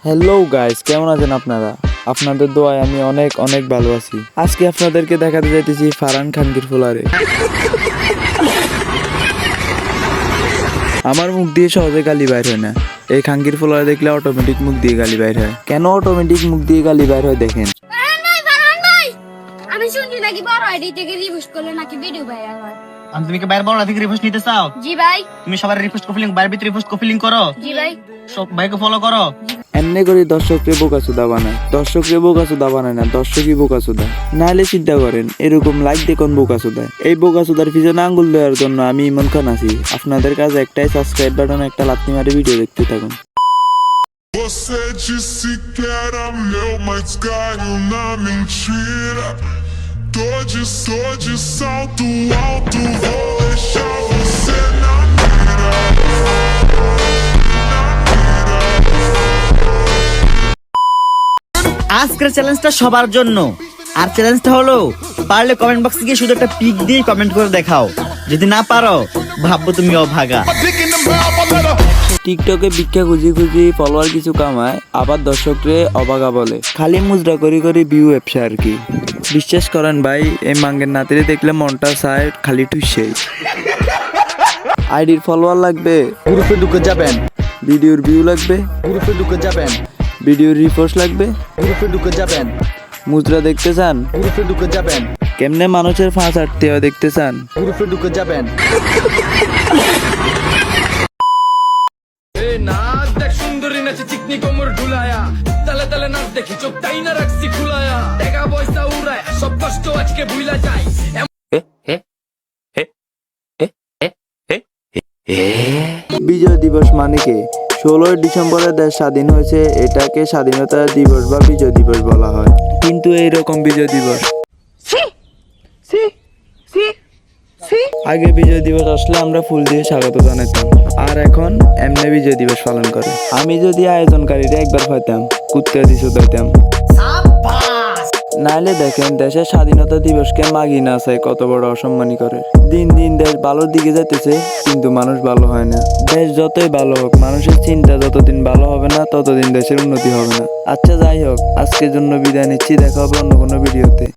Hello guys, কেমন আছেন আপনারা? আপনাদের দোয়ায় আমি অনেক অনেক ভালো আছি। আজকে আপনাদেরকে দেখাতে যাইতেছি ফারহান খানকির ফুলারে। আমার মুখ দিয়ে সহজে গালি বাইর হয় না, এই খানকির ফুলারে দেখলে অটোমেটিক মুখ দিয়ে গালি বাইর হয়। কেন অটোমেটিক মুখ দিয়ে গালি বাইর হয় দেখেন। আমি শুনছি নাকি বড় আইডি থেকে রিপোস্ট করলে নাকি ভিডিও ভাইরাল হয়। তুমি কি বাইরে বড় থেকে রিপোস্ট নিতে চাও? জি ভাই। তুমি সবার রিপোস্ট কপিলিং বাইরে ভিতরে রিপোস্ট কপিলিং করো? জি ভাই। সব ভাইকে ফলো করো? এমনি করে দর্শককে বোকাচোদা বানায়, দর্শককে বোকাচোদা বানায় না, দর্শকই বোকাচোদা। নাহলে চিন্তা করেন এরকম লাইক দেখুন বোকাচোদা। এই বোকাচোদার পিছনে আঙ্গুল দেওয়ার জন্য আমি ইমন খান আছি। আপনাদের কাছে একটাই, সাবস্ক্রাইব বাটন একটা লাথি মারে ভিডিও দেখতে থাকুন। Você disse que era meu, mas caiu na mentira. Tô de salto alto, vou deixar você na mira. আজকের চ্যালেঞ্জটা সবার জন্য। আর চ্যালেঞ্জটা হলো, পারলে কমেন্ট বক্সে গিয়ে শুধু একটা পিক দিয়ে কমেন্ট করে দেখাও। যদি না পারো, ভাববো তুমি অভাগা। টিকটকে ভিক্ষা খুঁজি খুঁজি ফলোয়ার কিছু কামায়, আবার দর্শকরে অবাগা বলে। খালি মুজরা করি করি ভিউ ব্যবসা আর কি। বিশ্বাস করেন ভাই, এই মাঙ্গের নাতিরে দেখলে মনটা চায় খালি টুসেই। আইডির ফলোয়ার লাগবে, গ্রুপে ঢুকে যাবেন। ভিডিওর ভিউ লাগবে, গ্রুপে ঢুকে যাবেন। ভিডিওর রিপোস্ট লাগবে, গ্রুপে ঢুকে যাবেন। মুজরা দেখতে চান, গ্রুপে ঢুকে যাবেন। কেমনে মানুষের ফাঁস আটতে হয় দেখতে চান, গ্রুপে ঢুকে যাবেন। নাচ দেখ সুন্দরী নাচে চিকনি কোমর ঢুলায়া, তালে তালে নাচ দেখি চোখ তাই না রাখছি খুলায়া, টাকা পয়সা উড়ায় সব কষ্ট আজকে ভুলা যায়। বিজয় দিবস মানে কি? 16 ডিসেম্বরে দেশ স্বাধীন হয়েছে, এটাকে স্বাধীনতা দিবস বা বিজয় দিবস বলা হয়। কিন্তু এইরকম বিজয় দিবস আগে বিজয় দিবস আসলে আমরা ফুল দিয়ে স্বাগত জানাতাম, আর এখন এমনি বিজয় দিবস পালন করে। আমি যদি আয়োজনকারীরা একবার পাইতাম, কুত্তে দিছো দিতাম। নাহলে দেখেন দেশের স্বাধীনতা দিবসকে মাগি না চাই কত বড় অসম্মানী করে। দিন দিন দেশ ভালোর দিকে যাইতেছে, কিন্তু মানুষ ভালো হয় না। দেশ যতই ভালো হোক, মানুষের চিন্তা যতদিন ভালো হবে না, ততদিন দেশের উন্নতি হবে না। আচ্ছা যাই হোক, আজকের জন্য বিদায় নিচ্ছি, দেখা হবে অন্য কোনো ভিডিওতে।